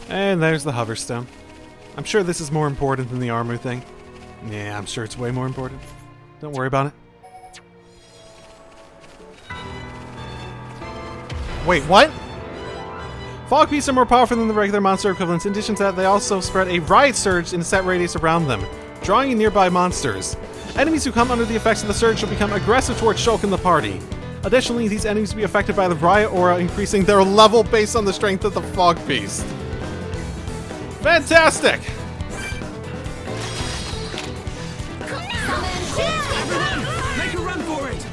And there's the hoverstone. I'm sure this is more important than the armor thing. Yeah, I'm sure it's way more important. Don't worry about it. Wait, what? Fogbeasts are more powerful than the regular monster equivalents. In addition to that, they also spread a riot surge in a set radius around them, drawing in nearby monsters. Enemies who come under the effects of the surge will become aggressive towards Shulk and the party. Additionally, these enemies will be affected by the riot aura, increasing their level based on the strength of the Fogbeast. Fantastic! Make a run for it!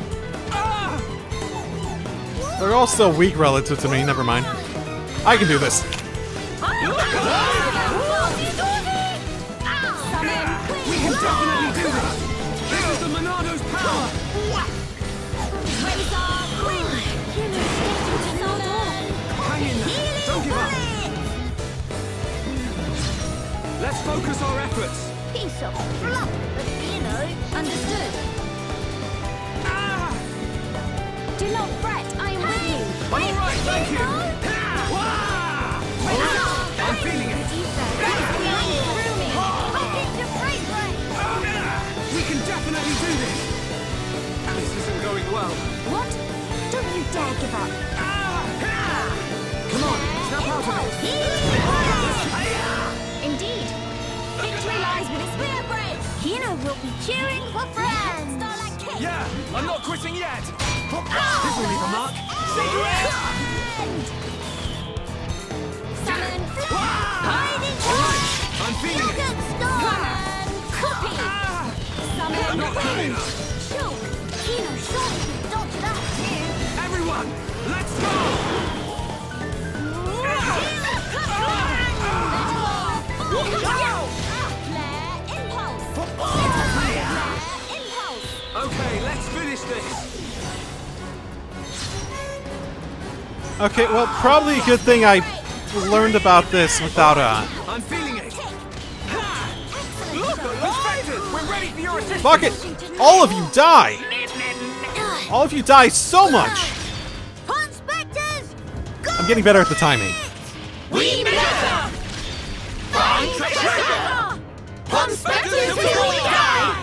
They're all so weak relative to me, never mind. I can do this. We can definitely do this! This is the Monado's power! Hang in there! Don't give up! Let's focus our efforts! Piece of fluff, but you know, understood. Do not fret, I am with you. All right, thank you! I'm feeling it! We can definitely do this! This isn't going well. What? Don't you dare give up. Come on, snap out of it! Indeed. Victory lies with its spear break. Kino will be cheering for friends. Starlight kick. Yeah, I'm not quitting yet! This will leave a mark! Cigarette! Summon Alright, I'm feeling it! Summon copy. Summon Not good enough! Shulk. Kino surely can dodge that too. Everyone, let's go! Okay, let's finish this! Okay, well, probably a good thing I learned about this without I'm feeling it! Look, inspectors, we're ready for your assistance! Fuck it! All of you die! All of you die so much! Inspectors, I'm getting better at the timing. We matter! Find treasure! Inspectors until we die!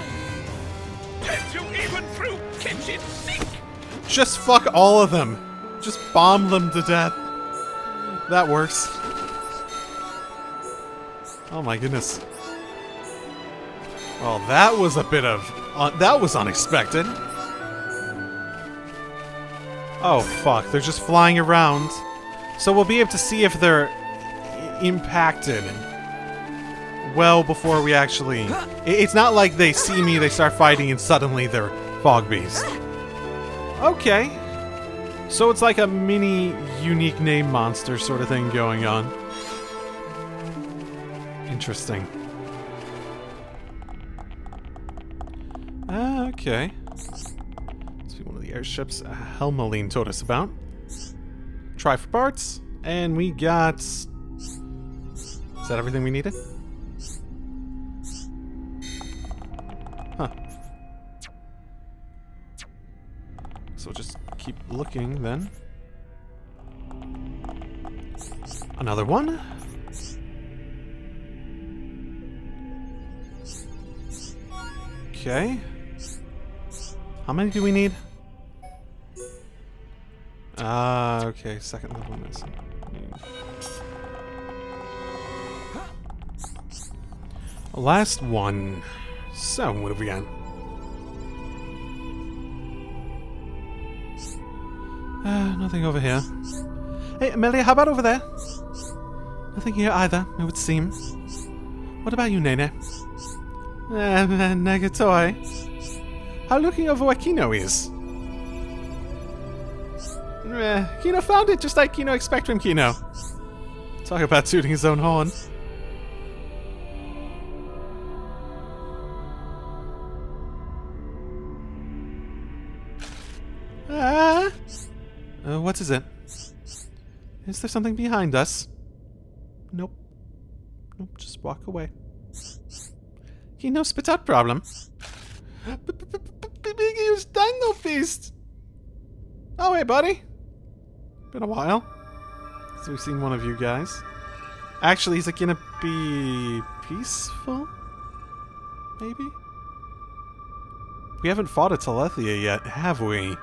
Get you even through kitchen sink! Just fuck all of them. Just bomb them to death. That works. Oh my goodness. Well, that was a bit of... that was unexpected. Oh fuck, they're just flying around. So we'll be able to see if they're impacted well before we actually... It's not like they see me, they start fighting, and suddenly they're Fogbeasts. Okay. So it's like a mini unique name monster sort of thing going on. Interesting. Okay. Let's see one of the airships Helmeline told us about. Try for parts, and we got... Is that everything we needed? Huh. So just keep looking then. Another one. Okay. How many do we need? Okay, second level missing. Last one. So, what have we got? Nothing over here. Hey, Amelia, how about over there? Nothing here either, it would seem. What about you, Nene? Negatoi. How looking over where Kino is? Kino found it just like Kino expect from Kino. Talk about tooting his own horn. What is it? Is there something behind us? Nope. Nope, just walk away. Kino spit out problem. Big huge dino beast! Oh, hey, buddy. Been a while since we've seen one of you guys. Actually, is it gonna be peaceful? Maybe? We haven't fought a Telethia yet, have we?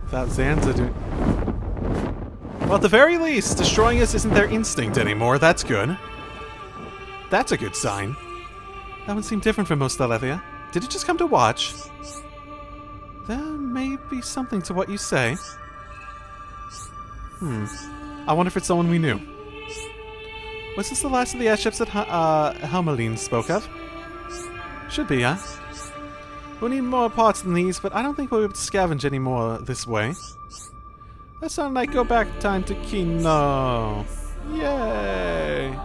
Without Zanza doing... Well, at the very least, destroying us isn't their instinct anymore. That's good. That's a good sign. That one seemed different from most Telethia. Did it just come to watch? There may be something to what you say. I wonder if it's someone we knew. Was this the last of the airships that Helmeline spoke of? Should be, huh? We'll need more parts than these, but I don't think we'll be able to scavenge any more this way. That sounded like go back time to Kino. Yay!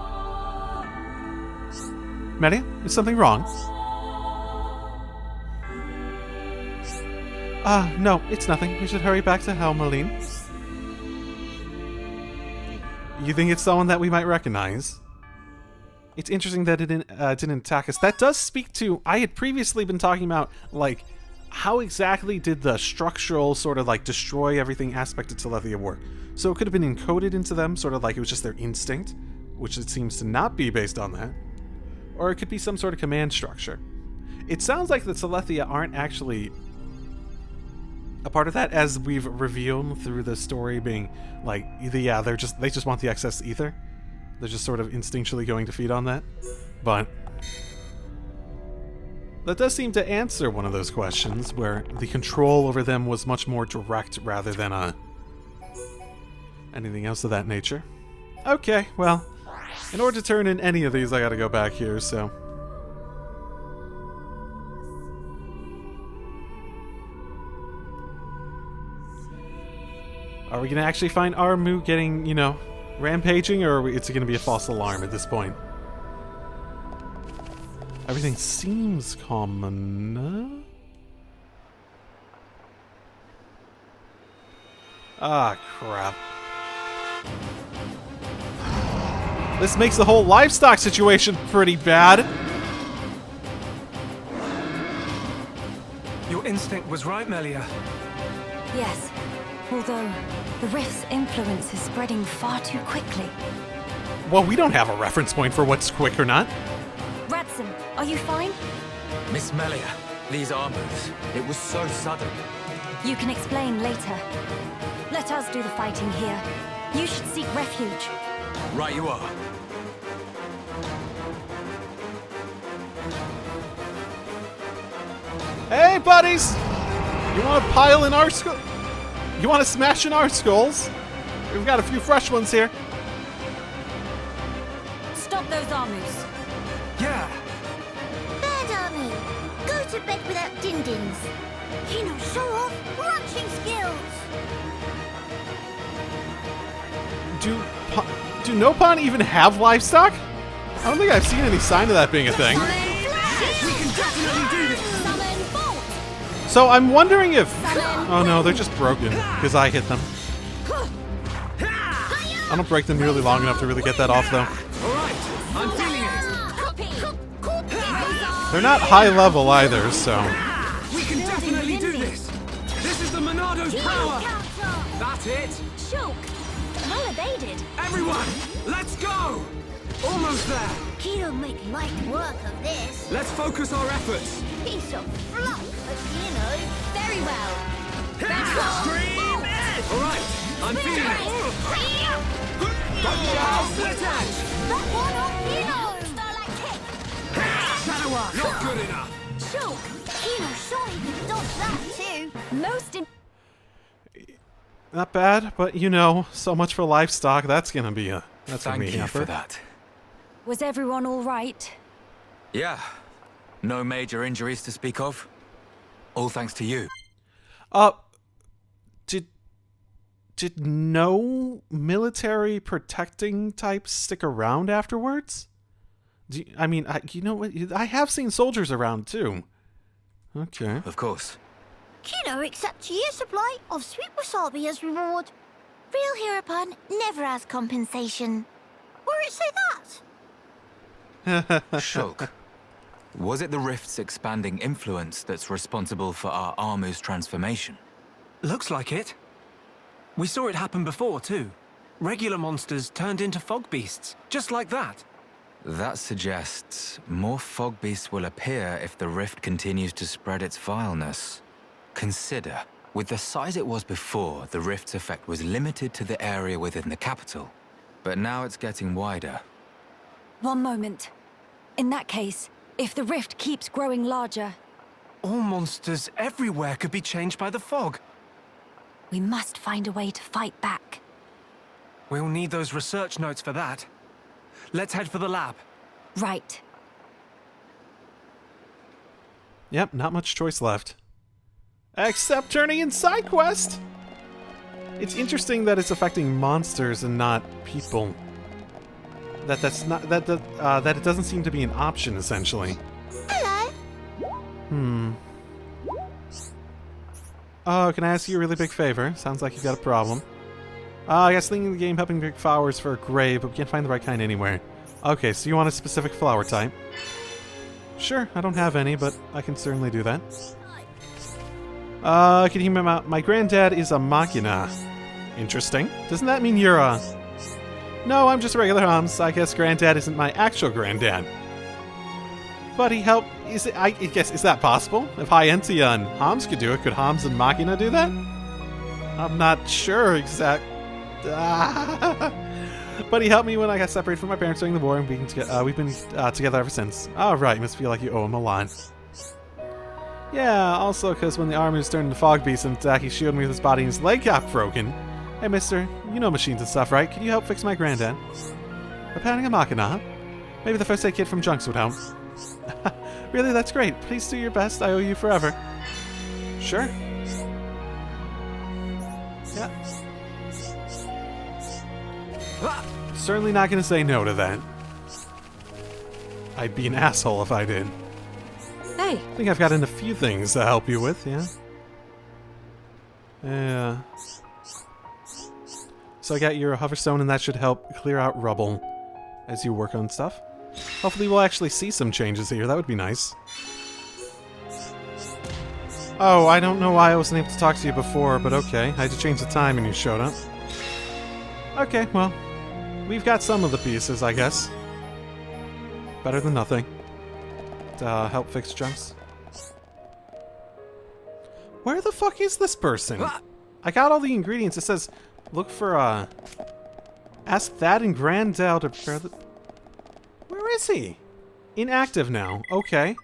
Maddie, is something wrong? No, it's nothing. We should hurry back to Helmeline. You think it's someone that we might recognize? It's interesting that it didn't attack us. That does speak to... I had previously been talking about, like, how exactly did the structural sort of, like, destroy everything aspect of Telethia work? So it could have been encoded into them, sort of like it was just their instinct, which it seems to not be based on that. Or it could be some sort of command structure. It sounds like the Telethia aren't actually a part of that, as we've revealed through the story being, like, yeah, they just want the excess ether. They're just sort of instinctually going to feed on that. But that does seem to answer one of those questions, where the control over them was much more direct rather than anything else of that nature. Okay, well, in order to turn in any of these, I gotta go back here, so... Are we gonna actually find Armu getting, you know, rampaging, or is it gonna be a false alarm at this point? Everything seems common. Ah, crap. This makes the whole livestock situation pretty bad. Your instinct was right, Melia. Yes. Although, the rift's influence is spreading far too quickly. Well, we don't have a reference point for what's quick or not. Radson, are you fine? Miss Melia, these armors, it was so sudden. You can explain later. Let us do the fighting here. You should seek refuge. Right you are. Hey, buddies! You want to pile in our skull? You want to smash in our skulls? We've got a few fresh ones here. Stop those armus. Yeah. Bad army. Go to bed without din-dins. You know, show off ranching skills. Do Nopon even have livestock? I don't think I've seen any sign of that being a thing. We can definitely do this. Summon bolt. So I'm wondering if... Oh no, they're just broken, because I hit them. I don't break them nearly long enough to really get that off, though. Alright, I'm feeling it. They're not high level either, so... We can definitely do this. This is the Monado's power. That's it. Shulk. Well evaded. Everyone, let's go. Almost there. He'll make light work of this. Let's focus our efforts. Piece of fluff, but you know. Very well. Stream it. Alright, I'm feeling it. Gotcha. Split edge. That one on Kino. Starlight kick. Shadow Arc. Not good enough. Shulk. Kino surely could dodge that too. Most in... Not bad, but you know, so much for livestock, that's gonna be a... That's gonna be Thank a you for effort. that. Was everyone all right? Yeah. No major injuries to speak of. All thanks to you. Did no military protecting types stick around afterwards? You know what? I have seen soldiers around too. Okay. Of course. Kino accepts a year's supply of sweet wasabi as reward. Real Heropon never has compensation. Where it say that? Shulk, Was it the rift's expanding influence that's responsible for our Armu's transformation? Looks like it. We saw it happen before, too. Regular monsters turned into Fogbeasts, just like that. That suggests more Fogbeasts will appear if the rift continues to spread its vileness. Consider, with the size it was before, the rift's effect was limited to the area within the capital. But now it's getting wider. One moment. In that case, if the rift keeps growing larger, All monsters everywhere could be changed by the fog. we must find a way to fight back. We'll need those research notes for that. Let's head for the lab. Right. Yep, not much choice left. Except turning in Sidequest! It's interesting that it's affecting monsters and not people. That it doesn't seem to be an option, essentially. Hello. Oh, can I ask you a really big favor? Sounds like you got a problem. I guess thinking the game helping pick flowers for a grave, but we can't find the right kind anywhere. Okay, so you want a specific flower type. Sure, I don't have any, but I can certainly do that. Can you hear me out? My granddad is a machina. Interesting. Doesn't that mean you're a... No, I'm just a regular Hams. I guess granddad isn't my actual granddad. But he helped... I guess, is that possible? If Hyentia and Hams could do it, could Hams and Machina do that? I'm not sure exact... But he helped me when I got separated from my parents during the war, and we've been together ever since. Oh, right, must feel like you owe him a lot. Yeah, also because when the armies turned into Fogbeasts and Taki shielded me with his body and his leg got broken. Hey, mister, you know machines and stuff, right? Could you help fix my granddad? Repairing a Machina? Maybe the first aid kit from Junks would help. Really, that's great. Please do your best. I owe you forever. Sure. Yeah. Certainly not going to say no to that. I'd be an asshole if I did. Hey, I think I've gotten a few things to help you with, yeah? Yeah. So I got your hoverstone, and that should help clear out rubble as you work on stuff. Hopefully we'll actually see some changes here. That would be nice. Oh, I don't know why I wasn't able to talk to you before, but okay. I had to change the time and you showed up. Okay, well, we've got some of the pieces, I guess. Better than nothing. To help fix jumps. Where the fuck is this person? I got all the ingredients. It says, look for, ask Thad and Grandel to prepare the... Where is he? Inactive now. Okay.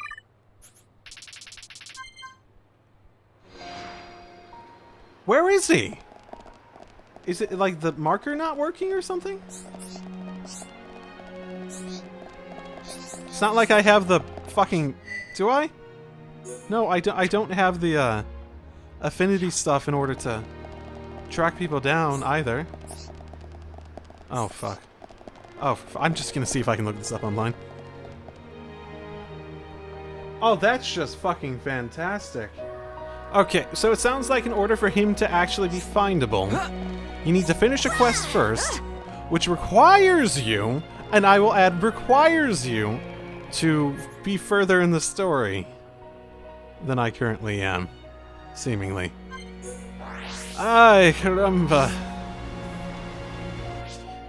Where is he? Is it like the marker not working or something? It's not like I have the fucking... Do I? No, I don't have the affinity stuff in order to track people down either. Oh, fuck. Oh, I'm just gonna see if I can look this up online. Oh, that's just fucking fantastic. Okay, so it sounds like in order for him to actually be findable, you need to finish a quest first, which requires you, and I will add requires you, to be further in the story than I currently am, seemingly. Ay, caramba.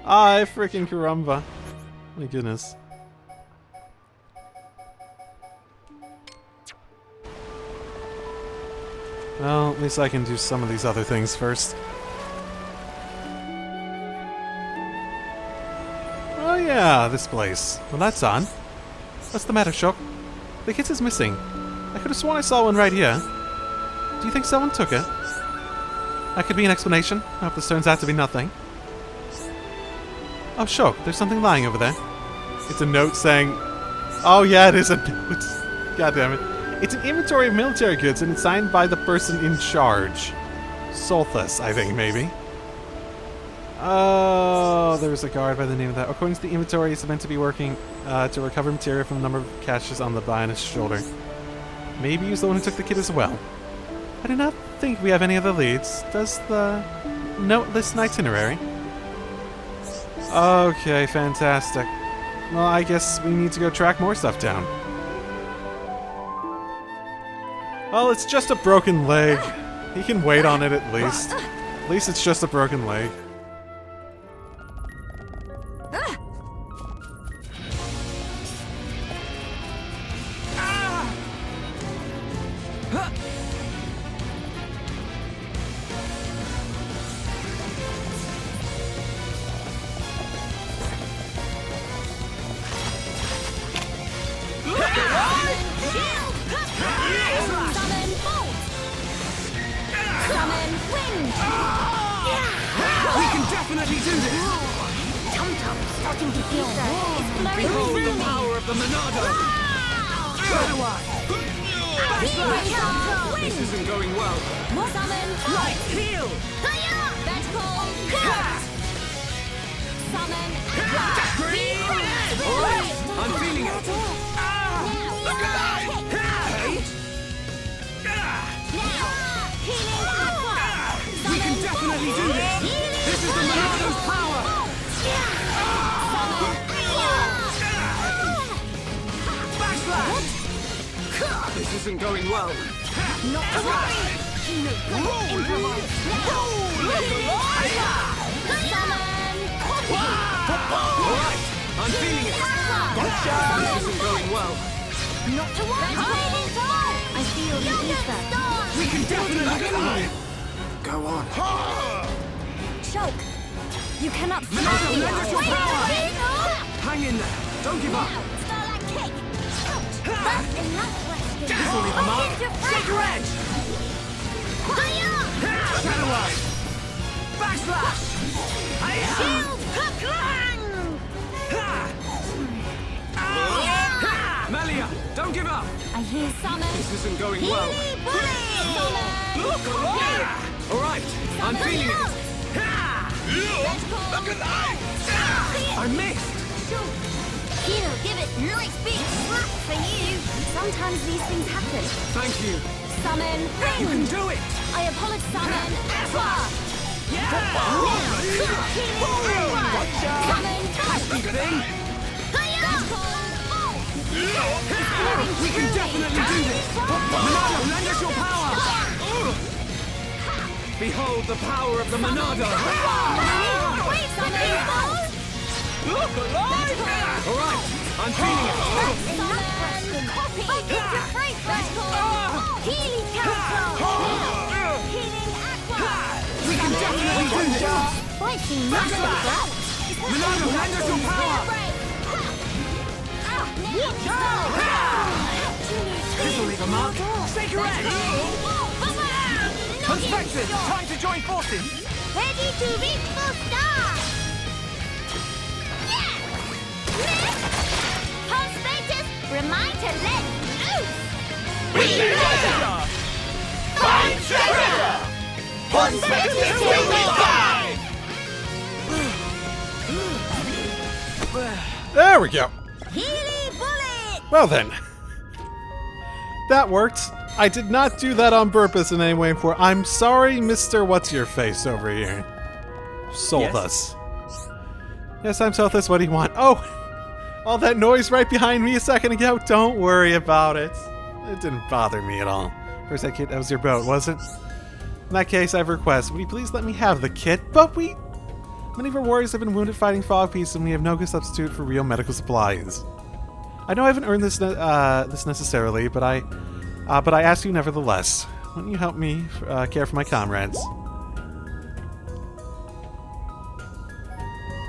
Ay, freaking caramba. My goodness. Well, at least I can do some of these other things first. Oh yeah, this place. Well, that's on. What's the matter, Shulk? The kit is missing. I could have sworn I saw one right here. Do you think someone took it? That could be an explanation. I hope this turns out to be nothing. Oh, Shulk, there's something lying over there. It's a note saying... Oh yeah, it is a note. God damn it. It's an inventory of military goods, and it's signed by the person in charge. Solthus, I think, maybe. Oh, there was a guard by the name of that. According to the inventory, it's meant to be working to recover material from the number of caches on the Bionist's shoulder. Maybe he's the one who took the kit as well. I do not think we have any other leads. Does the note list an itinerary? Okay, fantastic. Well, I guess we need to go track more stuff down. Well, it's just a broken leg. He can wait on it at least. At least it's just a broken leg. We can definitely do this! Tum-Tum's starting to feel Behold the power of the Monado! Right away! This isn't going well. Summon Right, heal! Vegetable Cut! Summon Alright, I'm feeling it! We can definitely do this! This is the Monado's power! Backslash! This isn't going well. Not to worry! Improvise! Alright, I'm feeling it! This isn't going well. Not to worry! I feel the ether. We can definitely do it! Go on. Shulk, you cannot Monado, lend us your Wait, power! wait, Hang in there! Don't give up! Starlight kick! That's enough resting. This'll leave a mark! Shake your edge! Shadow Wave! Backslash! Shield clang! Melia, don't give up! I hear summon. This isn't going well. Look Alright, I'm feeling it! I missed! Here, give it nice big slap for you. Sometimes these things happen. Thank you. Summon You can ring. do it! I apologize. Summon aqua. Summon Pesky thing! We can definitely do this! Monado, lend us your power! Behold the power of the Monado! Wait, summon Look alive! Alright, I'm feeling it! copy. Healing council. Healing aqua. We can definitely do this! Fighting Backslash! Monado, lend us your power! This'll leave a mark! Shake your edge! Conspectors, time to join forces! Ready to reach for stars! Conspectors, remind to let loose! Find treasure! Conspectors till we die! There we go. Healy bullet! Well then. That worked. I did not do that on purpose in any way for. I'm sorry, Mr. What's-Your-Face over here. Sold us. Yes, I'm Telethia. What do you want? Oh! All that noise right behind me a second ago. Don't worry about it. It didn't bother me at all. Where's that kit? That was your boat, was it? In that case, I have a request. Would you please let me have the kit? But many of our warriors have been wounded fighting Fogbeasts, and we have no good substitute for real medical supplies. I know I haven't earned this necessarily, but I ask you nevertheless. Wouldn't you help me care for my comrades?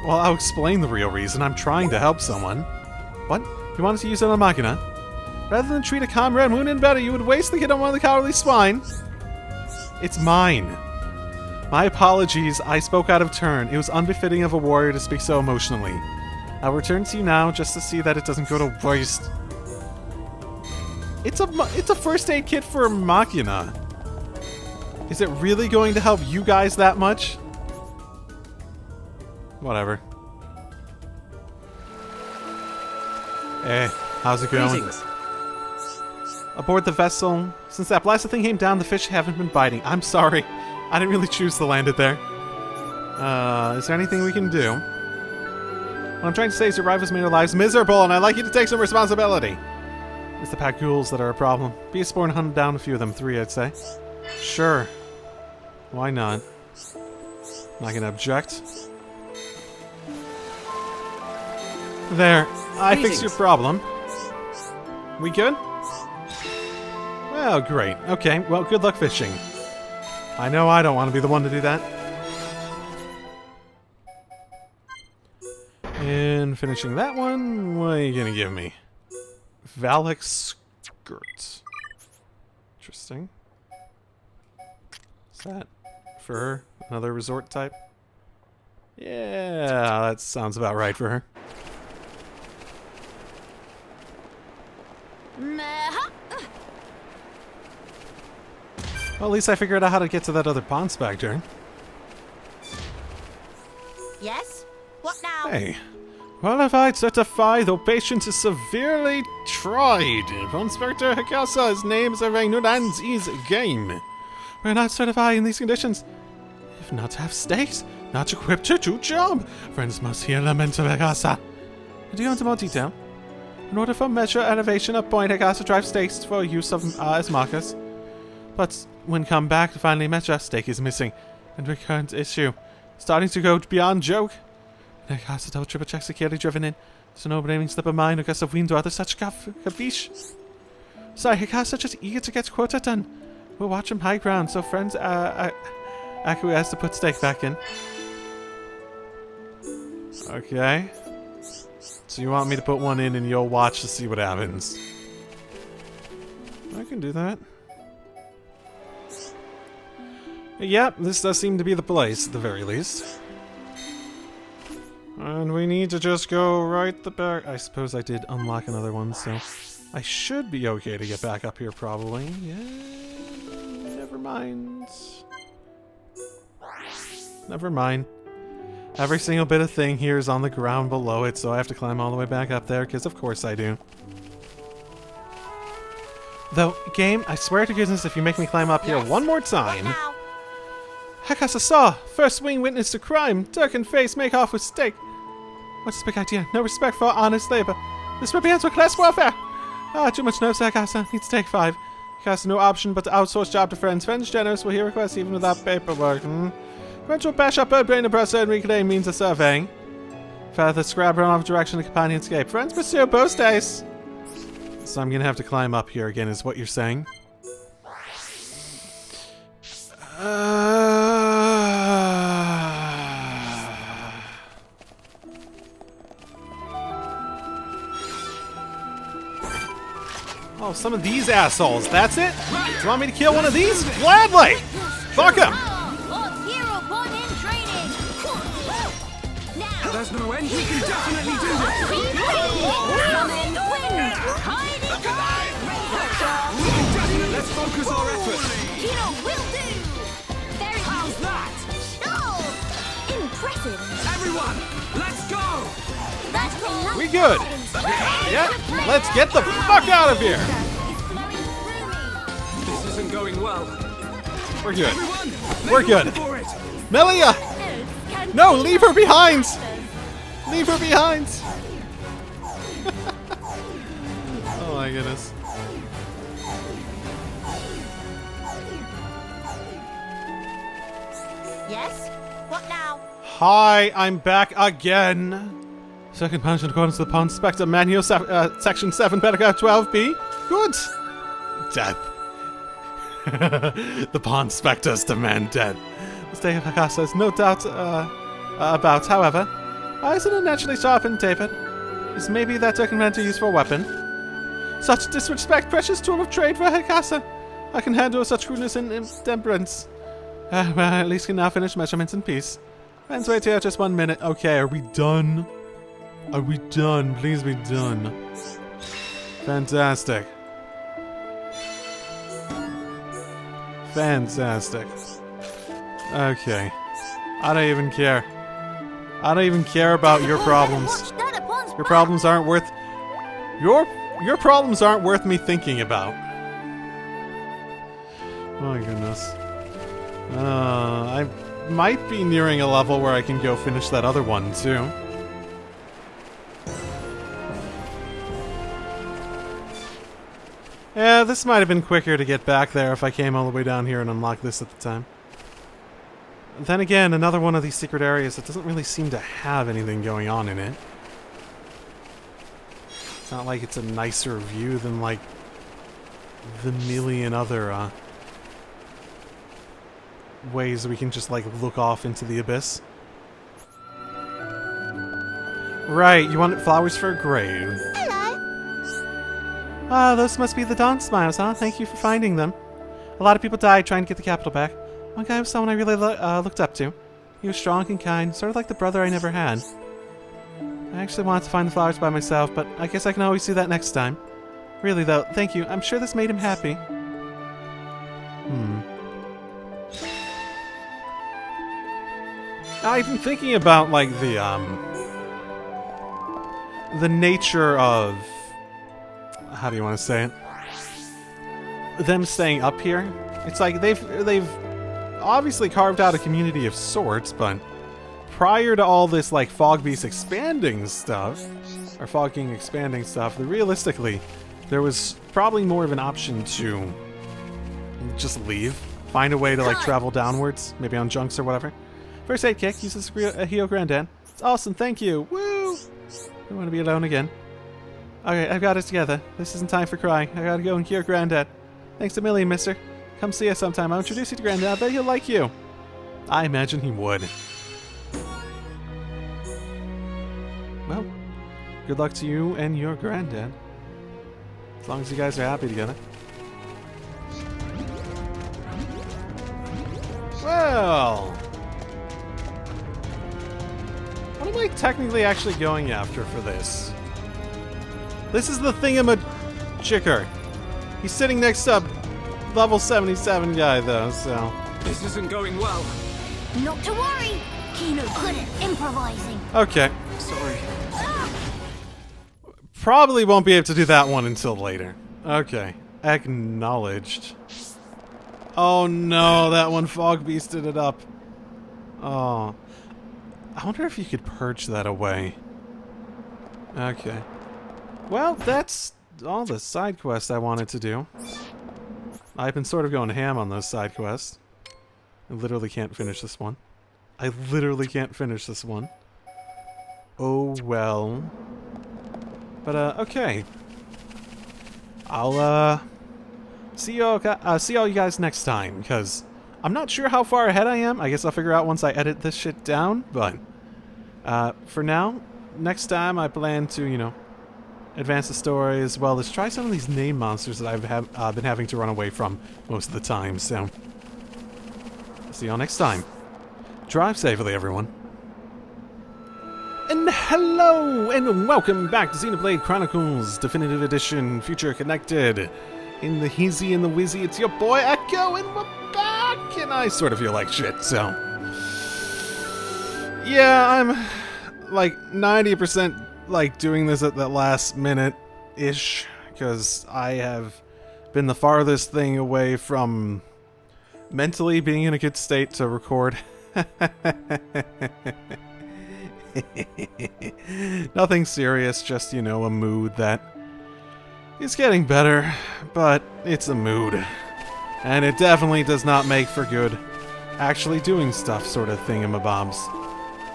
Well, I'll explain the real reason. I'm trying to help someone. What? You wanted to use it on Machina? Rather than treat a comrade wounded and better, you would waste the kit on one of the cowardly swine. It's mine. My apologies. I spoke out of turn. It was unbefitting of a warrior to speak so emotionally. I'll return to you now just to see that it doesn't go to waste. It's a first aid kit for Machina. Is it really going to help you guys that much? Whatever. Hey, how's it going? Greetings. Aboard the vessel. Since that blasted thing came down, the fish haven't been biting. I'm sorry. I didn't really choose to land it there. Is there anything we can do? What I'm trying to say is your rivals made our lives miserable, and I'd like you to take some responsibility. It's the pack ghouls that are a problem. Be a sport and hunt down a few of them. 3, I'd say. Sure. Why not? Not gonna object. There. I fixed your problem. We good? Well, great. Okay, well, good luck fishing. I know I don't want to be the one to do that. And finishing that one, what are you gonna give me? Valak skirt. Interesting. Is that for her? Another resort type? Yeah, that sounds about right for her. Well, at least I figured out how to get to that other pond spectre. Yes? What now? Hey. Qualified, certified, though patience is severely tried. Pond spectre Hikasa, his name is Nudan's is game. We're not certified in these conditions. If not to have stakes, not equipped to do job. Friends must hear lament of Hikasa. Do you want more detail? In order for measure elevation of point, Hikasa drive stakes for use of as markers. But when come back to finally measure, stake is missing. And recurrent issue. Starting to go beyond joke. Hikasa double triple check security driven in. So no blaming slip of mind or gust of wind or other such capiche. Sorry, Hikasa just eager to get quota done. We'll watch him high ground, so friends acquiesce to put stake back in. Okay. So you want me to put one in and you'll watch to see what happens. I can do that. Yep, this does seem to be the place at the very least. And we need to just go right the back. I suppose I did unlock another one, so I should be okay to get back up here probably. Yeah, never mind. Never mind. Every single bit of thing here is on the ground below it, so I have to climb all the way back up there, because of course I do. Though, game, I swear to goodness if you make me climb up here one more time... Hikasa saw! First swing witness to crime! Duck and face make off with stake! What's the big idea? No respect for honest labor. This represents for class warfare! Ah, too much nerves, Hikasa. Needs to take 5. Hikasa no option but to outsource job to friends. Friends generous will hear requests even without paperwork. Friends will bash up bird brain oppressor and reclaim means of surveying. Further scrab run off direction to companion escape. Friends pursue both days! So I'm gonna have to climb up here again, is what you're saying? Oh, some of these assholes. That's it? Do you want me to kill one of these? Gladly! Fuck him! There's no end. We can definitely do this. Let's focus our efforts. Will do. Very How's that? Oh, impressive. Everyone, let's go. That's We good? Yep. Let's get the fuck out of here. This isn't going well. We're good. Everyone, We're good. for it. Melia! No, leave her behind! Leave her behind! Oh my goodness. Yes? What now? Hi, I'm back again. Second punch in accordance with the Pond Spectre Manual, Section 7, Paragraph 12b. Good. Death. The Pond Spectres demand death. The state of Hikasa is no doubt about, however. Isn't it naturally sharp and tapered? Is maybe that token meant to use for a weapon? Such disrespect, precious tool of trade for Hikasa. I can handle such crudeness and intemperance. Well, at least can now finish measurements in peace. Friends, wait here just 1 minute. Okay, are we done? Are we done? Please be done. Fantastic. Fantastic. Okay. I don't even care. I don't even care about your problems. Your problems aren't worth... Your problems aren't worth me thinking about. Oh my goodness. I might be nearing a level where I can go finish that other one, too. Yeah, this might have been quicker to get back there if I came all the way down here and unlocked this at the time. Then again, another one of these secret areas that doesn't really seem to have anything going on in it. It's not like it's a nicer view than, like, the million other, ways we can just, like, look off into the abyss. Right, you wanted flowers for a grave. Hello. Ah, those must be the Dawn Smiles, huh? Thank you for finding them. A lot of people died trying to get the capital back. One guy was someone I really looked up to. He was strong and kind, sort of like the brother I never had. I actually wanted to find the flowers by myself, but I guess I can always do that next time. Really, though, thank you. I'm sure this made him happy. I've been thinking about, like, the nature of... How do you want to say it? Them staying up here. It's like they've obviously carved out a community of sorts, but prior to all this, like, Fogbeast expanding stuff, or Fog King expanding stuff, realistically, there was probably more of an option to just leave. Find a way to, like, travel downwards, maybe on junks or whatever. First aid kit, uses a Hio Granddad. It's awesome, thank you. Woo! I want to be alone again. Okay, I've got it together. This isn't time for crying. I gotta go and cure Granddad. Thanks a million, mister. Come see us sometime. I'll introduce you to Granddad. I bet he'll like you. I imagine he would. Well, good luck to you and your Granddad. As long as you guys are happy together. Well... What am I technically actually going after for this? This is the thingamajigger. He's sitting next to a level 77 guy, though, so... This isn't going well. Not to worry. Kino good at improvising. Okay. Sorry. Probably won't be able to do that one until later. Okay. Acknowledged. Oh no, that one Fogbeasted it up. Oh. I wonder if you could purge that away. Okay. Well, that's all the side quests I wanted to do. I've been sort of going ham on those side quests. I literally can't finish this one. I literally can't finish this one. Oh well. But okay. I'll see all you guys next time, because I'm not sure how far ahead I am. I guess I'll figure out once I edit this shit down, but for now, next time I plan to, you know, advance the story as well as try some of these name monsters that I've been having to run away from most of the time, so see y'all next time. Drive safely, everyone. And hello, and welcome back to Xenoblade Chronicles Definitive Edition, Future Connected. In the hizzy and the whizzy, it's your boy Echo, and we're back! And I sort of feel like shit, so... Yeah, I'm like 90% like doing this at the last minute-ish, because I have been the farthest thing away from mentally being in a good state to record. Nothing serious, just, you know, a mood that is getting better, but it's a mood. And it definitely does not make for good actually doing stuff sort of thingamabobs.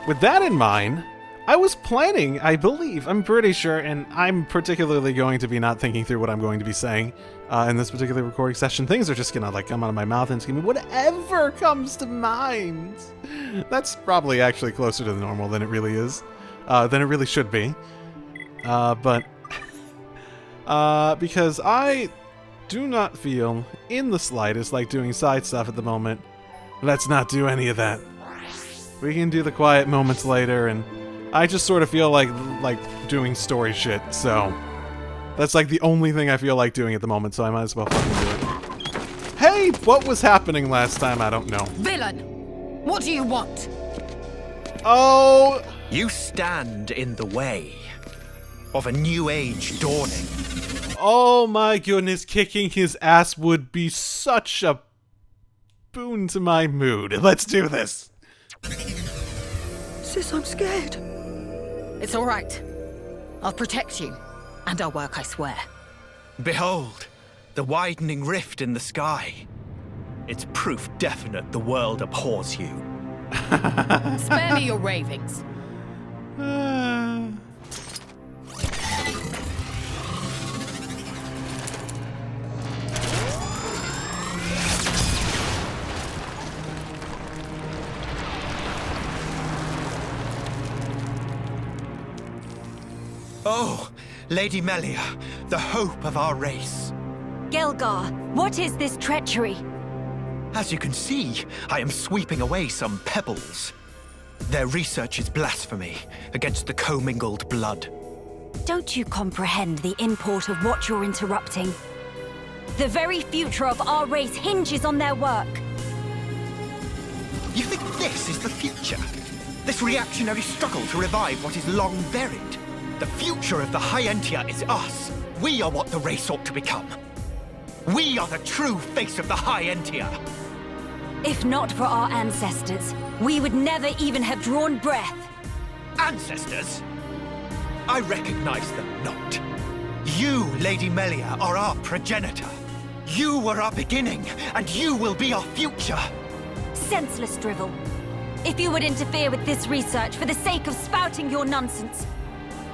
With that in mind, I was planning, I believe, I'm pretty sure, and I'm particularly going to be not thinking through what I'm going to be saying in this particular recording session. Things are just gonna like come out of my mouth and it's gonna be whatever comes to mind. That's probably actually closer to the normal than it really is, than it really should be. But because I do not feel in the slightest like doing side stuff at the moment, let's not do any of that. We can do the quiet moments later, and I just sort of feel like doing story shit, so that's like the only thing I feel like doing at the moment, so I might as well fucking do it. Hey, what was happening last time? I don't know. Villain! What do you want? Oh! You stand in the way of a new age dawning. Oh my goodness, kicking his ass would be such a boon to my mood. Let's do this. Sis, I'm scared. It's all right. I'll protect you. And I'll work, I swear. Behold, The widening rift in the sky. It's proof definite the world abhors you. Spare me your ravings. Oh, Lady Melia, the hope of our race. Gelgar, what is this treachery? As you can see, I am sweeping away some pebbles. Their research is blasphemy against the commingled blood. Don't you comprehend the import of what you're interrupting? The very future of our race hinges on their work. You think this is the future? This reactionary struggle to revive what is long buried? The future of the High Entia is us. We are what the race ought to become. We are the true face of the High Entia. If not for our ancestors, we would never even have drawn breath. Ancestors? I recognize them not. You, Lady Melia, are our progenitor. You were our beginning, and you will be our future. Senseless drivel. If you would interfere with this research for the sake of spouting your nonsense,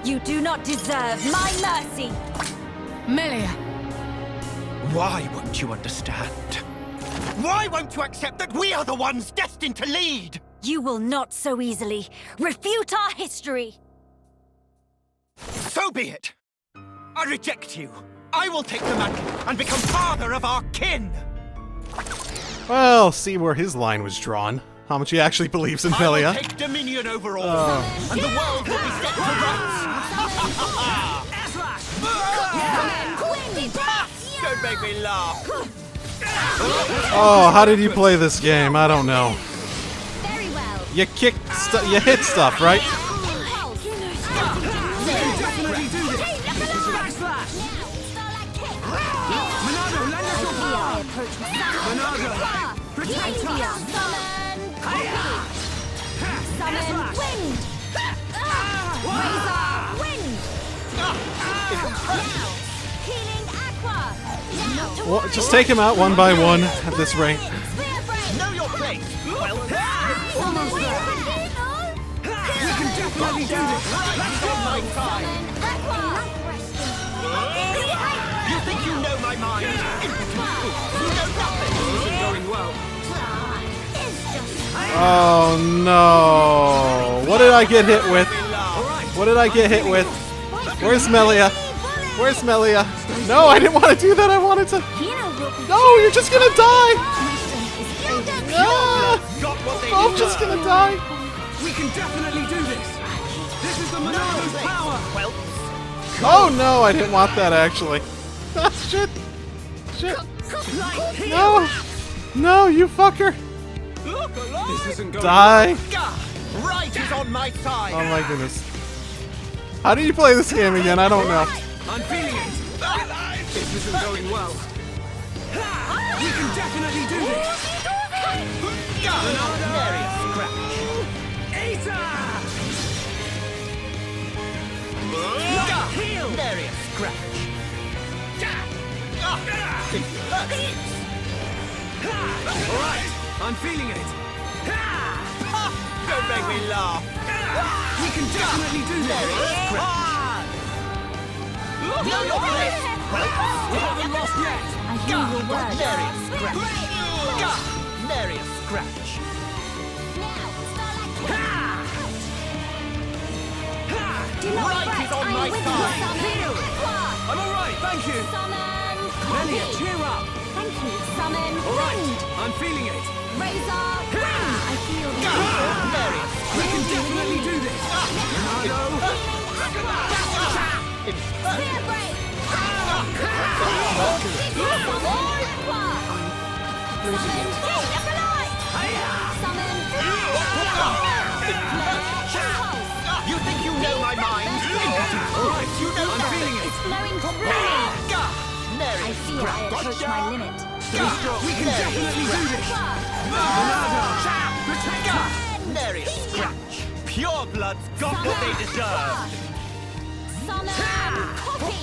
you do not deserve my mercy. Melia. Why won't you understand? Why won't you accept that we are the ones destined to lead? You will not so easily refute our history. So be it. I reject you. I will take the mantle and become father of our kin. Well, see where his line was drawn. How much he actually believes in I will Melia. take dominion over all, and the world will be set to rights. Don't make me laugh. Oh, how did you play this game? I don't know. Very well. You you hit stuff, right? Monado, lend us your power! Monado, protect us! Summon wind! Razor wind! Now, healing aqua! Now, Well, just take him out one by one at this rate. Know your place. Well, Almost there! We can definitely do this! Let's go! You think you know my mind? You know nothing. This isn't going well. Oh no! What did I get hit with? What did I get hit with? Where's Melia? Where's Melia? No, I didn't want to do that. I wanted to. No, you're just gonna die. Ah, I'm just gonna die. We can definitely do this! This is the Monado's power! Well, Oh no, I didn't want that actually. Shit. Shit. No. No, you fucker. This isn't going Die. right is on my side. Oh my goodness. How do you play this game again? I don't know. I'm feeling it! This isn't going well. We can definitely do this! Nary a scratch. Heal! Nary a scratch. Alright, I'm feeling it! Don't make me laugh. We can definitely do this! Know your place. We haven't lost yet! I hear your words. Nary a scratch. Nary a scratch. Right is on my side. I'm alright, thank you! Melia, cheer up! Thank you. Summon Alright, wind! I'm feeling it! Razor wind! I feel the Nary a We can definitely do this! Monado! Spear break! Summon King of the Light! Summon You think you know my mind? Alright, you know I'm feeling it! It's flowing completely! Nary I a feel I approach my limit. We can definitely do this! Monado! Protect us! Nary a scratch. Pure blood's got what they deserve. Summon copy!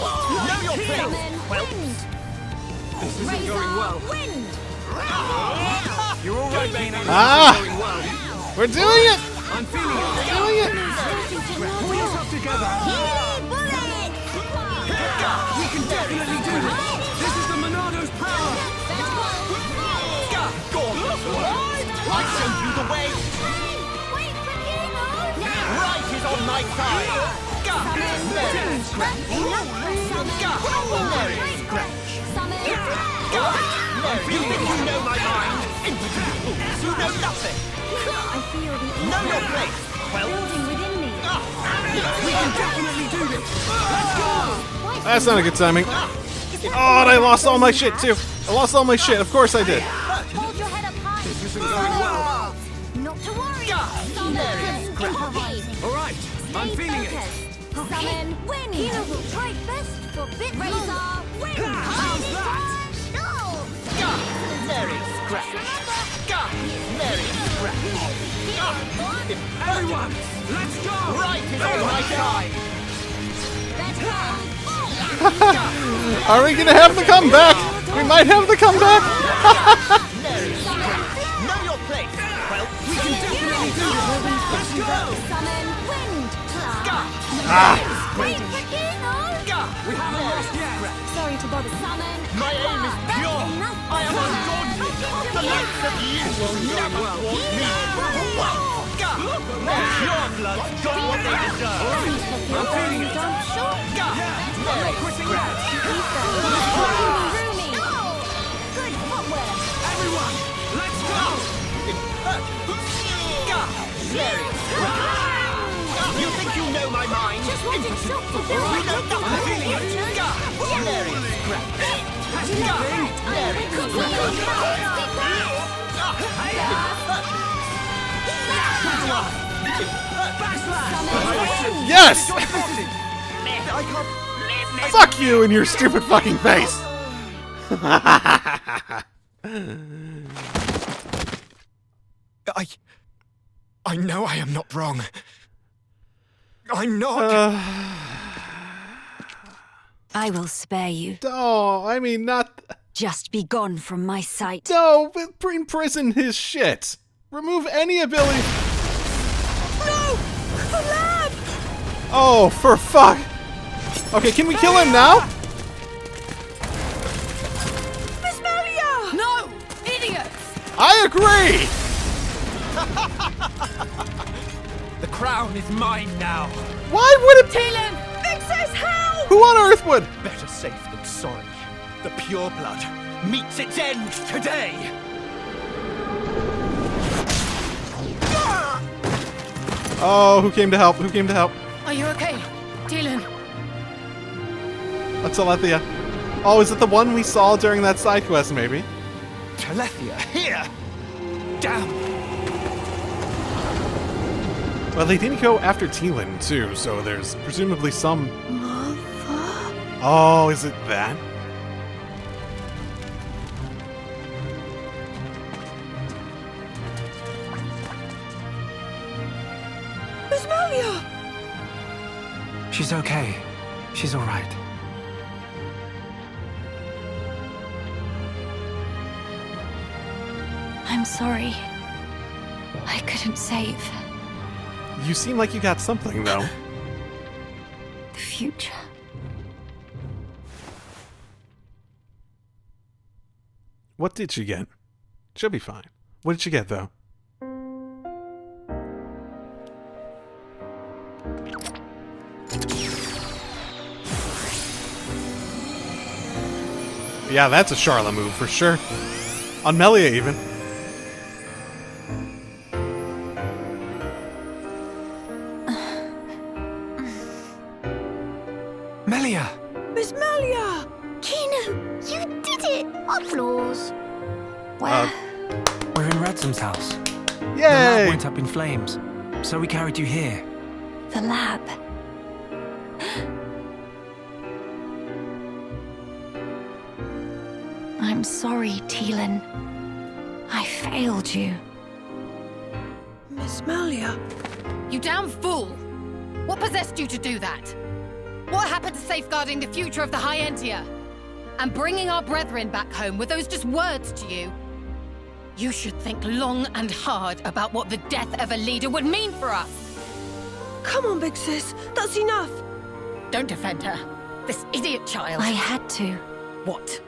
Know your place. Summon Well, wind! This isn't going well. Wind! You're all right, Kino. This Ah! isn't going well. We're doing it! I'm feeling it. We're doing it! Pull yourself together. We can definitely do this. This is the Monado's power. I showed you the way. Right is on my side. You think you know my mind? You know nothing. I feel the Know your place. Well, building within me. We can definitely do this. Let's go. That's not a good timing. Oh, and I lost all my shit too. I lost all my shit. Of course I did. Hold your head up high. This isn't going well. Not to worry. All right, I'm feeling it. Summon wind. Kino will try best for bit razor wind. How's that? Mary scratch. Mary scratch. Everyone, let's go. Right is on my side. Are we gonna have the comeback? We might have the comeback. Mary scratch. Know your place. Well, We can definitely do this. Let's go. Summon wind. Wait for Kino! We haven't lost yet. Sorry to bother. Summon my aim is pure. I am undaunted. The likes of you will never thwart me. Your blood got what they deserve. I'm feeling it. I'm not quitting yet. good footwork. Everyone, let's go. Mary scratch. You think you know my mind? Just wanted Shulk to do You it. know nothing. I'm feeling it. Mary scratch. Mary Yes! I can't. Fuck you and your stupid fucking face. I know I am not wrong. I'm not. I will spare you. No, I mean not. Just be gone from my sight. No, imprison his shit. Remove any ability. No! The lab! Oh, for fuck. Okay, can we kill him now? Miss Melia! No! Idiots! I agree. The crown is mine now. Why would it? Talon! Vic says how! Who on earth would? Better safe than sorry. The pure blood meets its end today. Oh, who came to help? Who came to help? Are you okay? Talon? That's Telethia. Oh, is it the one we saw during that side quest, maybe? Telethia here. Damn. Well, they didn't go after Telin, too, so there's presumably some... Oh, is it that? Miss Melia! She's okay. She's all right. I'm sorry. I couldn't save You seem like you got something, though. the future. What did she get? She'll be fine. What did she get, though? Yeah, that's a Charlotte move for sure. On Melia, even. Melia! Miss Melia! Kino, you did it! Applause. Where? We're in Ransom's house. The lab Yay! went up in flames, so we carried you here. The lab. I'm sorry, Telin. I failed you. Miss Melia? You damn fool! What possessed you to do that? What happened to safeguarding the future of the High Entia? and bringing our brethren back home, were those just words to you? You should think long and hard about what the death of a leader would mean for us. Come on, big sis. That's enough. Don't defend her. This idiot child. I had to. What?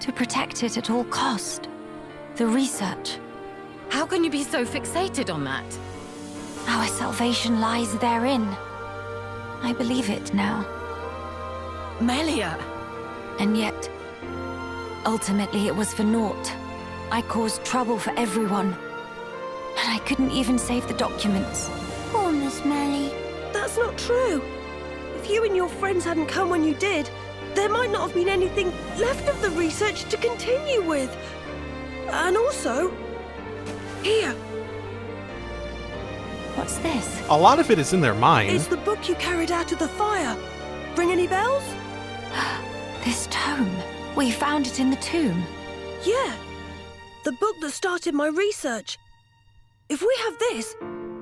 To protect it at all cost. The research. How can you be so fixated on that? Our salvation lies therein. I believe it now. Melia! And yet, ultimately it was for naught. I caused trouble for everyone. And I couldn't even save the documents. Poor Miss Melly. That's not true. If you and your friends hadn't come when you did, there might not have been anything left of the research to continue with. And also, here. What's this? A lot of it is in their mind. It's the book you carried out of the fire. Ring any bells? This tome. We found it in the tomb. Yeah. The book that started my research. If we have this,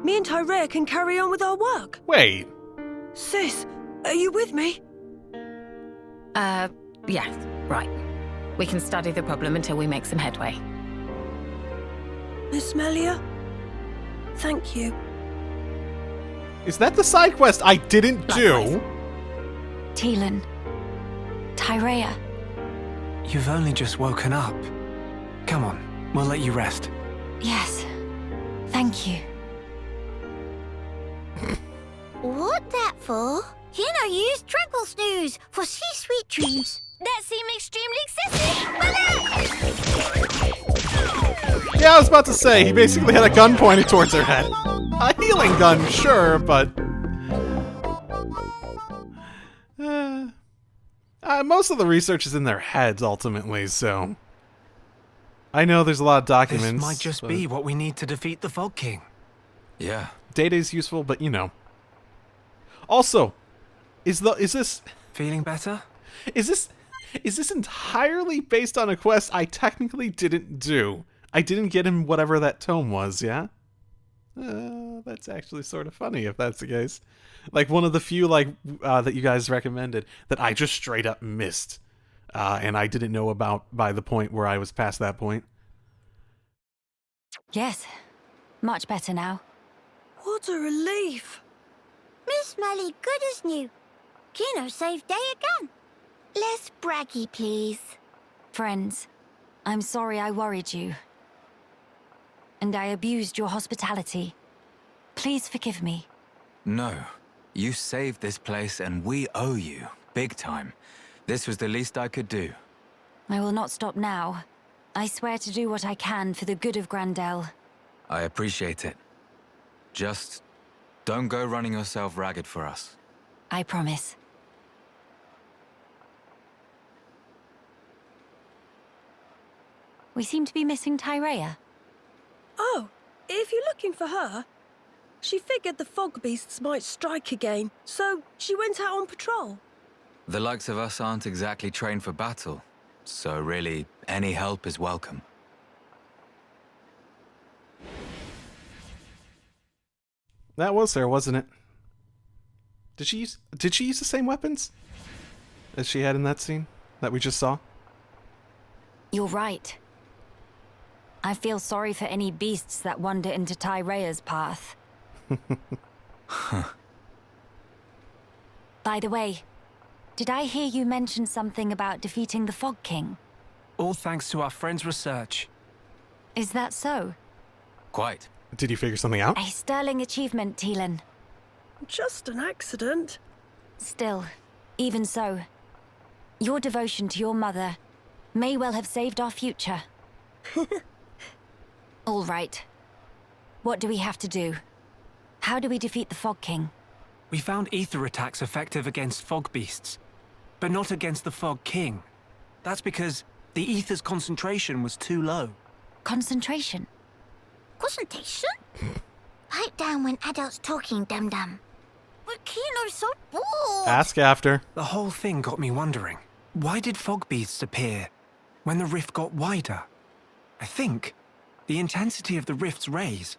me and Tyrea can carry on with our work. Wait. Sis, are you with me? Yes, right. We can study the problem until we make some headway. Miss Melia, thank you. Is that the side quest I didn't do? Telyn. Tyrea. You've only just woken up. Come on, we'll let you rest. Yes. Thank you. What that for? Use tranquil snooze for sweet dreams. That seemed extremely excessive. Yeah, I was about to say, he basically had a gun pointed towards her head. A healing gun, sure, but... most of the research is in their heads, ultimately, so... I know there's a lot of documents. This might just be what we need to defeat the Fog King. Yeah. Data is useful, but you know. Also, is this... Feeling better? Is this entirely based on a quest I technically didn't do? I didn't get him whatever that tome was, yeah? That's actually sort of funny if that's the case. Like one of the few that you guys recommended that I just straight up missed. And I didn't know about by the point where I was past that point. Yes. Much better now. What a relief. Miss Melly good as new. Kino saved day again. Less braggy, please. Friends, I'm sorry I worried you. And I abused your hospitality. Please forgive me. No. You saved this place and we owe you. Big time. This was the least I could do. I will not stop now. I swear to do what I can for the good of Grandel. I appreciate it. Just don't go running yourself ragged for us. I promise. We seem to be missing Tyrea. Oh, if you're looking for her, she figured the Fogbeasts might strike again, so she went out on patrol. The likes of us aren't exactly trained for battle, so really, any help is welcome. That was her, wasn't it? Did she use the same weapons as she had in that scene that we just saw? You're right. I feel sorry for any beasts that wander into Tyrea's path. By the way, did I hear you mention something about defeating the Fog King? All thanks to our friend's research. Is that so? Quite. Did you figure something out? A sterling achievement, Telyn. Just an accident. Still, even so, your devotion to your mother may well have saved our future. All right. What do we have to do? How do we defeat the Fog King? We found ether attacks effective against Fogbeasts, but not against the Fog King. That's because the ether's concentration was too low. Concentration? Concentration? Pipe down when adults talking, dum-dum. But Kino's so bored. Ask after. The whole thing got me wondering, why did Fogbeasts appear when the rift got wider? I think the intensity of the rift's rays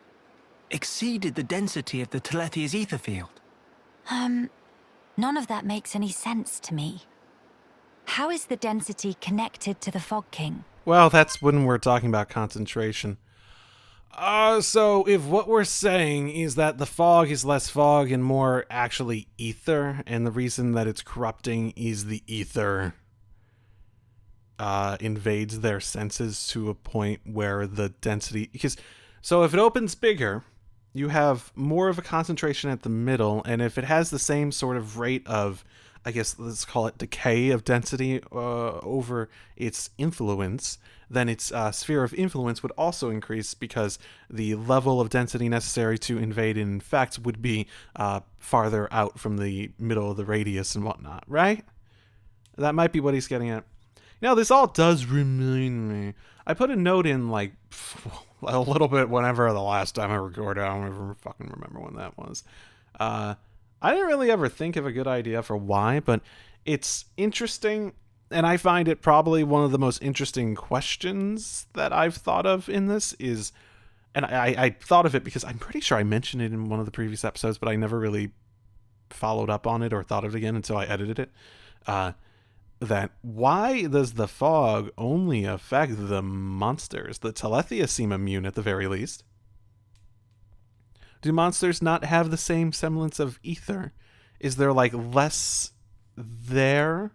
exceeded the density of the Telethia's ether field. None of that makes any sense to me. How is the density connected to the Fog King? Well, that's when we're talking about concentration. So if what we're saying is that the fog is less fog and more actually ether, and the reason that it's corrupting is the ether invades their senses to a point where the density... So if it opens bigger, you have more of a concentration at the middle, and if it has the same sort of rate of, I guess let's call it decay of density over its influence, then its sphere of influence would also increase because the level of density necessary to invade and infect would be farther out from the middle of the radius and whatnot, right? That might be what he's getting at. Now, this all does remind me. I put a note in, like, a little bit whenever the last time I recorded. I don't even fucking remember when that was. I didn't really ever think of a good idea for why, but it's interesting, and I find it probably one of the most interesting questions that I've thought of in this is, and I thought of it because I'm pretty sure I mentioned it in one of the previous episodes, but I never really followed up on it or thought of it again until I edited it. That why does the fog only affect the monsters? The Telethia seem immune at the very least. Do monsters not have the same semblance of ether? Is there, like, less there?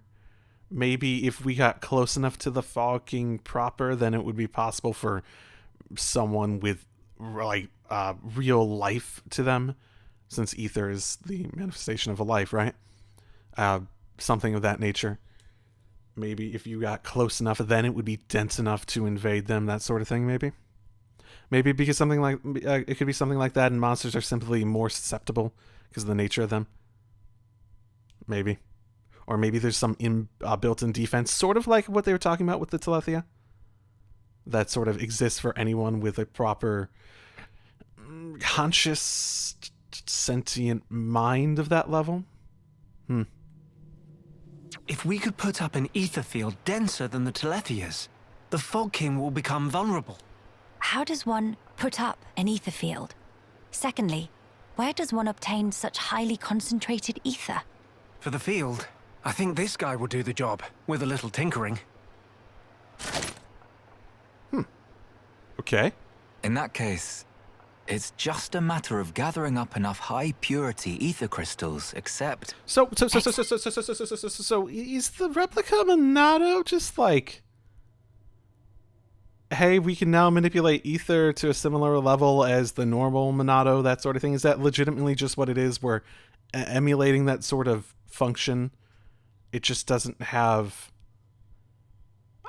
Maybe if we got close enough to the Fog King proper, then it would be possible for someone with, like, real life to them, since ether is the manifestation of a life, right? Something of that nature. Maybe if you got close enough, then it would be dense enough to invade them, that sort of thing, maybe? Maybe because something like it could be something like that, and monsters are simply more susceptible because of the nature of them. Maybe, or maybe there's some built-in defense, sort of like what they were talking about with the Telethia, that sort of exists for anyone with a proper conscious, sentient mind of that level. If we could put up an ether field denser than the Telethia's, the Fog King will become vulnerable. How does one put up an ether field? Secondly, where does one obtain such highly concentrated ether? For the field, I think this guy will do the job, with a little tinkering. Okay. In that case, it's just a matter of gathering up enough high-purity ether crystals, except... So is the replica Monado just like... Hey, we can now manipulate ether to a similar level as the normal Monado, that sort of thing? Is that legitimately just what it is? We're emulating that sort of function. It just doesn't have...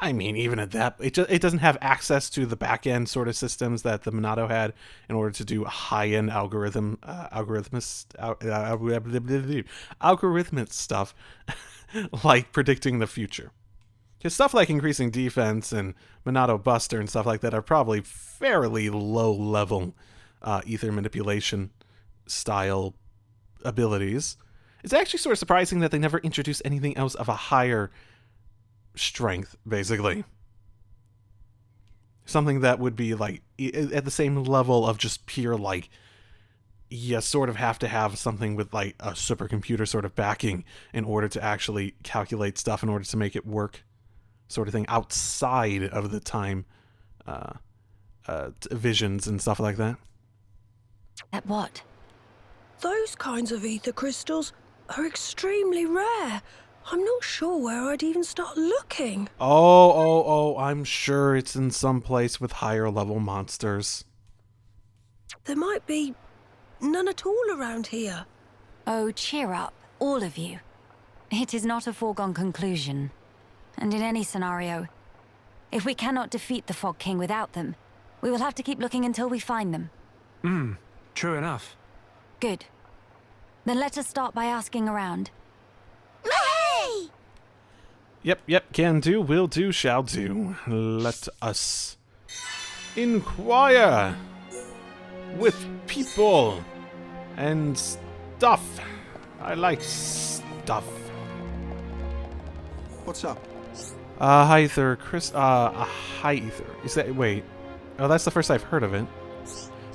I mean, even at that, it doesn't have access to the back-end sort of systems that the Monado had in order to do high-end algorithmic stuff, like predicting the future. Because stuff like increasing defense and Monado Buster and stuff like that are probably fairly low-level ether manipulation style abilities. It's actually sort of surprising that they never introduced anything else of a higher strength, basically. Something that would be like at the same level of just pure, like, you sort of have to have something with like a supercomputer sort of backing in order to actually calculate stuff in order to make it work, sort of thing, outside of the time visions and stuff like that. At what? Those kinds of ether crystals are extremely rare. I'm not sure where I'd even start looking. Oh, I'm sure it's in some place with higher level monsters. There might be none at all around here. Oh, cheer up, all of you. It is not a foregone conclusion. And in any scenario, if we cannot defeat the Fog King without them, we will have to keep looking until we find them. True enough. Good. Then let us start by asking around. Hey! Yep, can do, will do, shall do. Let us inquire with people and stuff. I like stuff. What's up? Hi, Ether, Chris. Hi, Ether. Is that, wait. Oh, that's the first I've heard of it.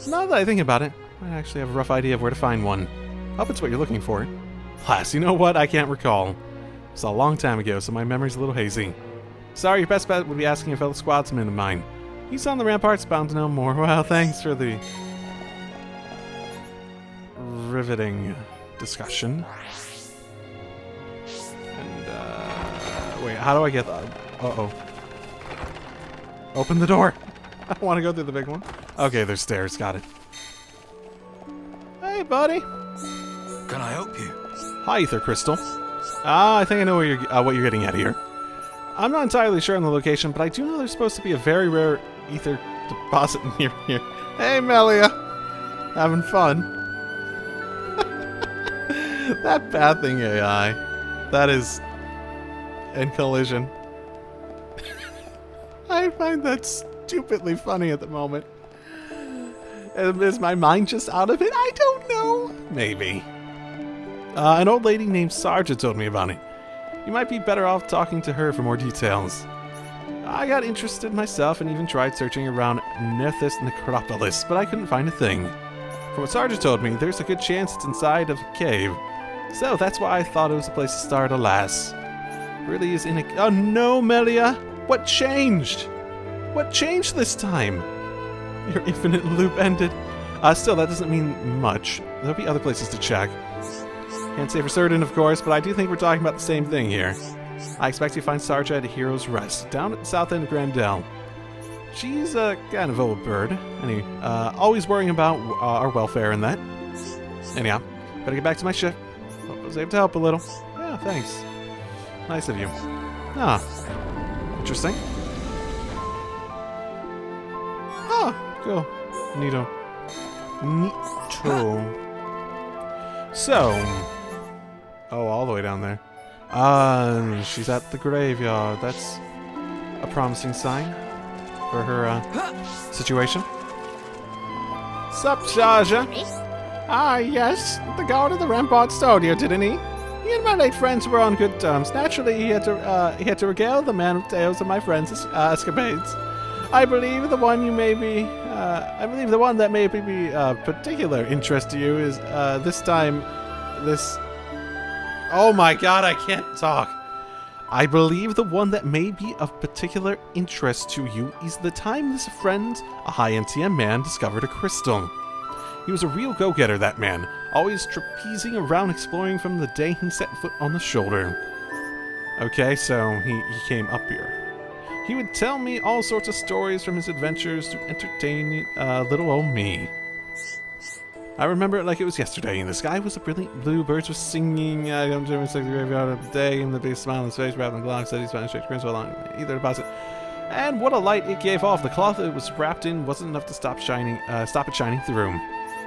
Now that I think about it, I actually have a rough idea of where to find one. Hope it's what you're looking for. Class, you know what? I can't recall. It's a long time ago, so my memory's a little hazy. Sorry, your best bet would be asking a fellow squadsman of mine. He's on the ramparts, bound to know more. Well, thanks for the riveting discussion. And, wait, how do I get that? Uh-oh. Open the door! I want to go through the big one. Okay, there's stairs, got it. Hey, buddy! Can I help you? Hi, Ether Crystal. I think I know what you're getting at here. I'm not entirely sure on the location, but I do know there's supposed to be a very rare ether deposit near here. Hey, Melia! Having fun? That pathing AI. That is... in collision. I find that stupidly funny at the moment. Is my mind just out of it? I don't know. Maybe. An old lady named Sarja told me about it. You might be better off talking to her for more details. I got interested myself and even tried searching around Nethys Necropolis, but I couldn't find a thing. From what Sarja told me, there's a good chance it's inside of a cave. So that's why I thought it was a place to start, alas. Really is in a... Oh no, Melia! What changed? What changed this time? Your infinite loop ended. Still, that doesn't mean much. There'll be other places to check. Can't say for certain, of course, but I do think we're talking about the same thing here. I expect you to find Sarja at a Hero's Rest, down at the south end of Grandel. She's a kind of old bird. Anyway, always worrying about our welfare and that. Anyhow, better get back to my ship. Hope I was able to help a little. Yeah, thanks. Nice of you. Ah, interesting. Ah, cool. Neato. Neato. So... Oh, all the way down there. She's at the graveyard. That's a promising sign for her, situation. Sup, Sarja? Ah, yes. The guard of the rampart stole you, didn't he? He and my late friends were on good terms. Naturally, he had to regale the man with tales of my friends' escapades. I believe the one that may be of particular interest to you is, this... Oh my god, I can't talk. I believe the one that may be of particular interest to you is the time this friend, a high NTM man, discovered a crystal. He was a real go-getter, that man, always trapezing around exploring from the day he set foot on the shoulder. Okay, so he came up here. He would tell me all sorts of stories from his adventures to entertain little old me. I remember it like it was yesterday, and the sky was a brilliant blue, birds were singing, I'm doing the graveyard of the day, and the biggest smile on his face, wrapped in glove, said he's finding straight grins along either deposit. And what a light it gave off. The cloth it was wrapped in wasn't enough to stop it shining through.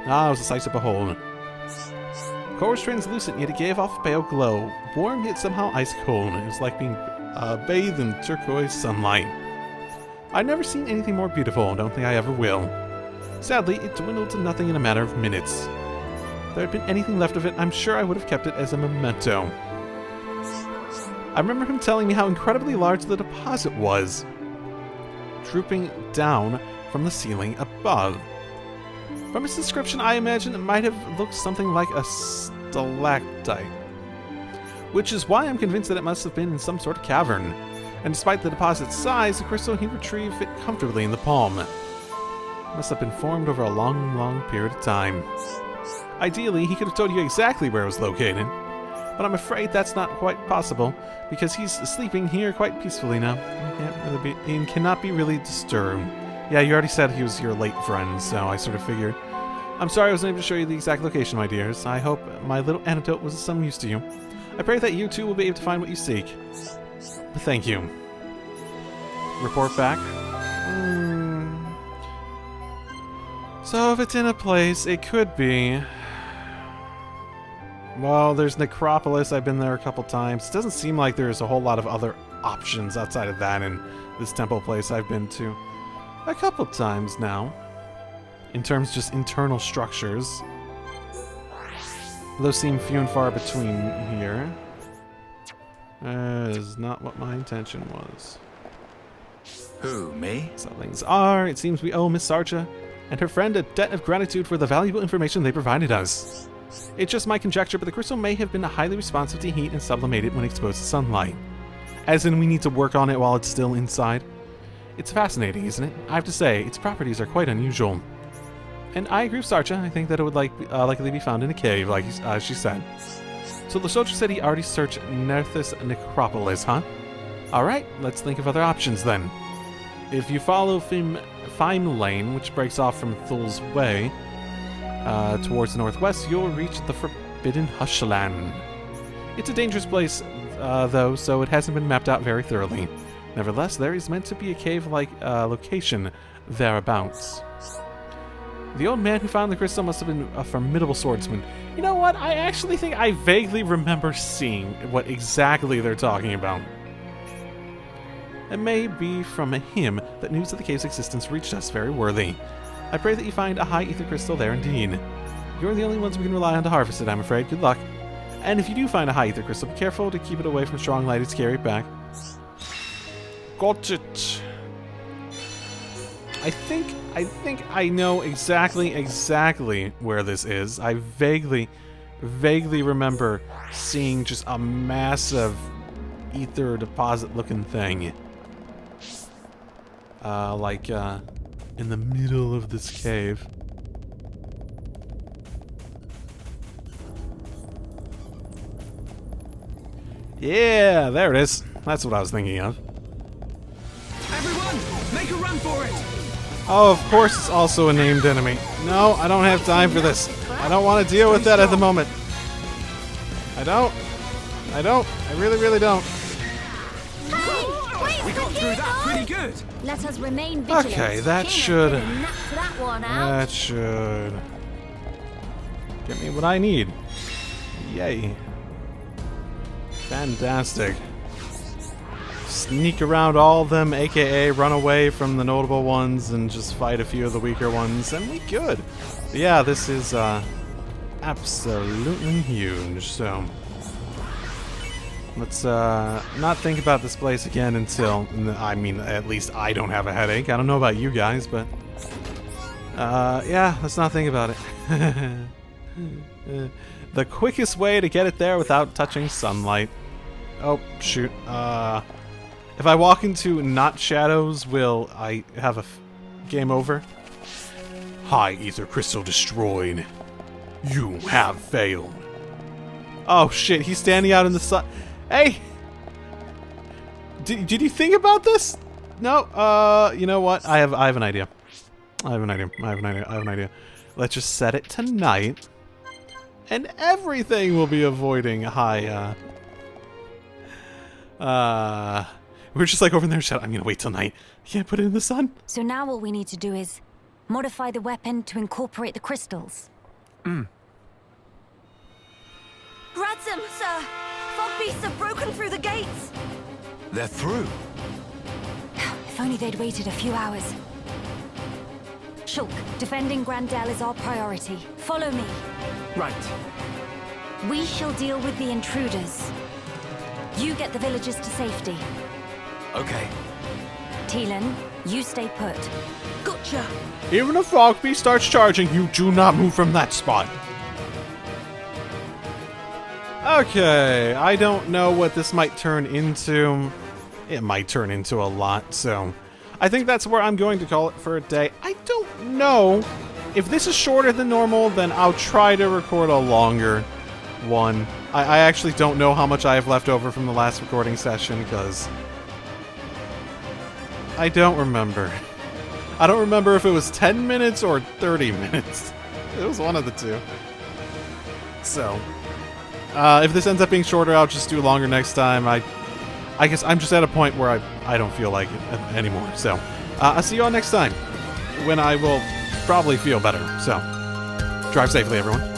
Ah, it was a sight to behold. The core was translucent, yet it gave off a pale glow, warm yet somehow ice cold. It was like being bathed in turquoise sunlight. I'd never seen anything more beautiful, don't think I ever will. Sadly, it dwindled to nothing in a matter of minutes. If there had been anything left of it, I'm sure I would have kept it as a memento. I remember him telling me how incredibly large the deposit was, drooping down from the ceiling above. From his description, I imagine it might have looked something like a stalactite, which is why I'm convinced that it must have been in some sort of cavern. And despite the deposit's size, the crystal he retrieved fit comfortably in the palm. Must have been formed over a long, long period of time. Ideally, he could have told you exactly where it was located, but I'm afraid that's not quite possible, because he's sleeping here quite peacefully now. He cannot be really disturbed. Yeah, you already said he was your late friend, so I sort of figured. I'm sorry I wasn't able to show you the exact location, my dears. I hope my little anecdote was of some use to you. I pray that you too will be able to find what you seek. But thank you. Report back. So if it's in a place, it could be... Well, there's Necropolis. I've been there a couple times. It doesn't seem like there's a whole lot of other options outside of that in this temple place I've been to a couple times now. In terms of just internal structures. Those seem few and far between here. That is not what my intention was. Who, me? So things are. It seems we owe Miss Sarja and her friend a debt of gratitude for the valuable information they provided us. It's just my conjecture, but the crystal may have been highly responsive to heat and sublimated when exposed to sunlight. As in, we need to work on it while it's still inside. It's fascinating, isn't it? I have to say, its properties are quite unusual. And I agree with Sarcha. I think that it would likely be found in a cave, like she said. So the soldier said he already searched Nerthus Necropolis, huh? Alright, let's think of other options then. If you follow Fime Lane, which breaks off from Thul's Way, towards the northwest, you'll reach the Forbidden Hushland. It's a dangerous place, though, so it hasn't been mapped out very thoroughly. Nevertheless, there is meant to be a cave-like location thereabouts. The old man who found the crystal must have been a formidable swordsman. You know what? I actually think I vaguely remember seeing what exactly they're talking about. It may be from him that news of the cave's existence reached us. Very worthy. I pray that you find a high ether crystal there indeed. You're the only ones we can rely on to harvest it, I'm afraid. Good luck. And if you do find a high ether crystal, be careful to keep it away from strong light. It's carry it back. Got it. I think I know exactly where this is. I vaguely remember seeing just a massive ether deposit looking thing. In the middle of this cave. Yeah, there it is. That's what I was thinking of. Everyone, make a run for it! Oh, of course it's also a named enemy. No, I don't have time for this. I don't want to deal with that at the moment. I don't. I really don't. We got through that pretty good. Let us remain vigilant. Okay, that should get me what I need. Yay. Fantastic. Sneak around all of them, aka run away from the notable ones and just fight a few of the weaker ones, and we good. But yeah, this is absolutely huge, so let's not think about this place again until, I mean, at least I don't have a headache. I don't know about you guys, but yeah, let's not think about it. The quickest way to get it there without touching sunlight. Oh, shoot. If I walk into not shadows, will I have a game over? High ether crystal destroyed. You have failed. Oh shit, he's standing out in the sun. Hey! Did you think about this? No, you know what? I have an idea. I have an idea. Let's just set it to night. And everything will be avoiding high, we're just like over there shouting, I'm gonna wait till night. You can't put it in the sun. So now all we need to do is modify the weapon to incorporate the crystals. Ransom, sir! Fogbeasts have broken through the gates! They're through. If only they'd waited a few hours. Shulk, defending Grandel is our priority. Follow me. Right. We shall deal with the intruders. You get the villagers to safety. Okay. Teelan, you stay put. Gotcha! Even if Fogbeast starts charging, you do not move from that spot. Okay, I don't know what this might turn into. It might turn into a lot, so I think that's where I'm going to call it for a day. I don't know. If this is shorter than normal, then I'll try to record a longer one. I actually don't know how much I have left over from the last recording session, because I don't remember. I don't remember if it was 10 minutes or 30 minutes. It was one of the two. So, if this ends up being shorter, I'll just do longer next time. I guess I'm just at a point where I don't feel like it anymore. So, I'll see you all next time, when I will probably feel better. So, drive safely, everyone.